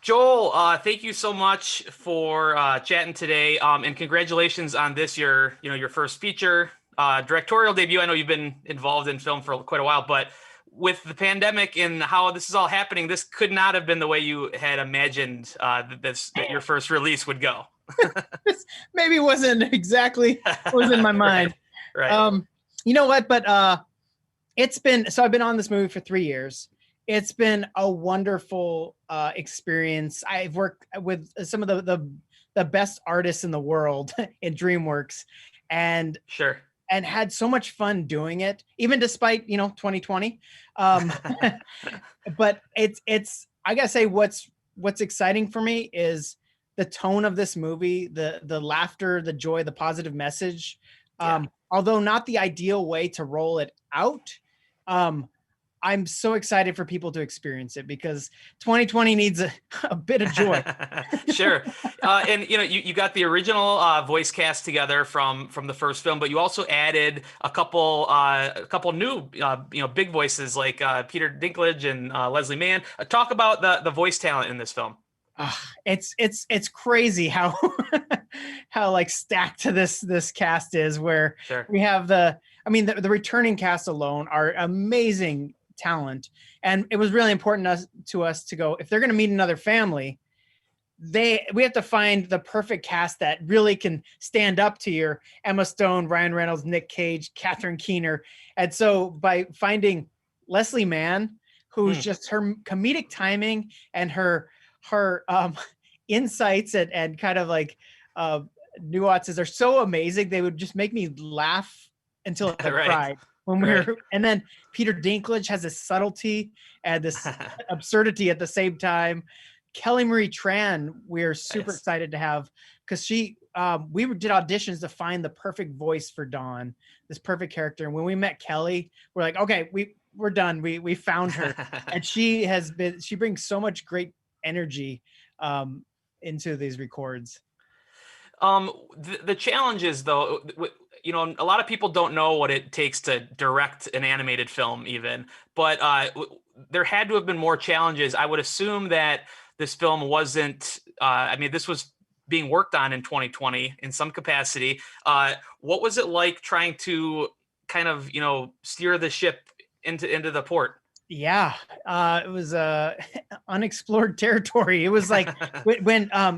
Joel, thank you so much for chatting today, and congratulations on this your first feature directorial debut. I know you've been involved in film for quite a while, but with the pandemic and how this is all happening, this could not have been the way you had imagined that your first release would go. This maybe wasn't exactly what was in my Right, mind. right. Um, you know what? But I've been on this movie for 3 years. It's been a wonderful experience. I've worked with some of the best artists in the world in DreamWorks, and Sure. and had so much fun doing it, even despite 2020. Um, but it's I gotta say what's exciting for me is the tone of this movie, the laughter, the joy, the positive message. Yeah. Although not the ideal way to roll it out, um, I'm so excited for people to experience it because 2020 needs a bit of joy. Sure. And you got the original voice cast together from the first film, but you also added a couple new big voices like Peter Dinklage and Leslie Mann. Talk about the voice talent in this film. It's crazy how how like stacked this cast is, where Sure. we have the returning cast alone are amazing talent. And it was really important to us to go, if they're going to meet another family, we have to find the perfect cast that really can stand up to your Emma Stone, Ryan Reynolds, Nick Cage, Catherine Keener. And so by finding Leslie Mann, who's Hmm. just her comedic timing and her insights and kind of like uh, nuances are so amazing. They would just make me laugh until I Right. cried when we Right. were. And then Peter Dinklage has this subtlety and this absurdity at the same time. Kelly Marie Tran, we're super Nice. excited to have, because we did auditions to find the perfect voice for Dawn, this perfect character. And when we met Kelly, we're like, okay, we're done. We found her, and she brings so much great energy um, into these records. The challenge is though, a lot of people don't know what it takes to direct an animated film, even. But there had to have been more challenges. I would assume that this film wasn't. I mean, this was being worked on in 2020 in some capacity. What was it like trying to kind of, steer the ship into the port? Yeah, it was unexplored territory. It was like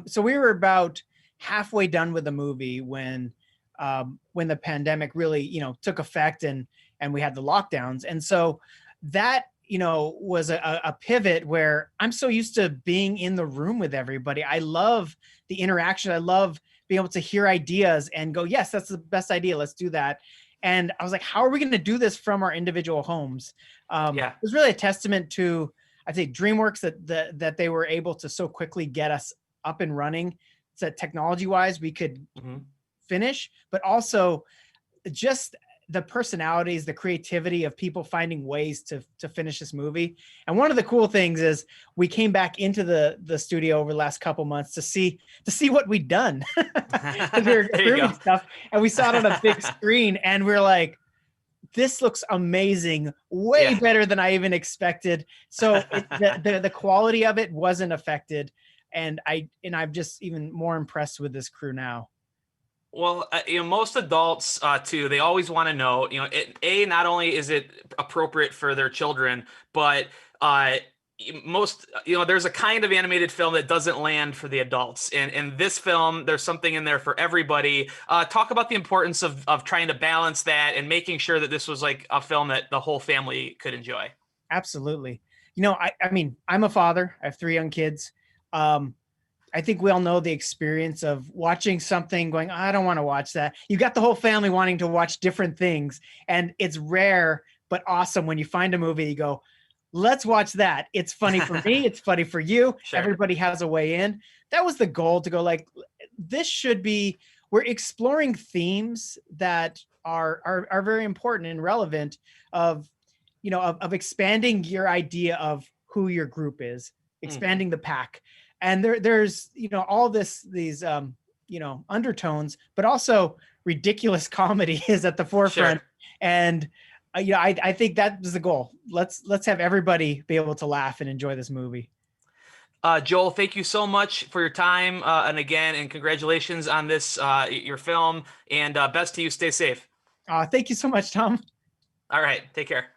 so we were about halfway done with the movie when the pandemic really took effect, and we had the lockdowns. And so that was a pivot where I'm so used to being in the room with everybody. I love the interaction. I love being able to hear ideas and go, yes, that's the best idea, let's do that. And I was like, how are we going to do this from our individual homes? Yeah. It was really a testament to, I think, DreamWorks that they were able to so quickly get us up and running, so that technology wise we could Hmm. finish, but also just the personalities, the creativity of people finding ways to finish this movie. And one of the cool things is we came back into the studio over the last couple months to see what we'd done because we were There you go. grooming stuff, and we saw it on a big screen, and we're like, this looks amazing, way Yeah. better than I even expected. So the quality of it wasn't affected, and I'm just even more impressed with this crew now. Well, most adults too, they always want to know, not only is it appropriate for their children, but uh, most, there's a kind of animated film that doesn't land for the adults. And this film, there's something in there for everybody. Talk about the importance of trying to balance that and making sure that this was like a film that the whole family could enjoy. Absolutely. I mean, I'm a father. I have 3 young kids. Um, I think we all know the experience of watching something going, I don't want to watch that. You got the whole family wanting to watch different things. And it's rare, but awesome when you find a movie, you go, let's watch that. It's funny for me. It's funny for you. Sure. Everybody has a way in. That was the goal, to go like, this should be, we're exploring themes that are very important and relevant of, of expanding your idea of who your group is, Mm, expanding the pack. And there's all these undertones, but also ridiculous comedy is at the sure. forefront. And I think that was the goal. Let's have everybody be able to laugh and enjoy this movie. Joel, thank you so much for your time. And again, and congratulations on this, your film, and best to you. Stay safe. Thank you so much, Tom. All right. Take care.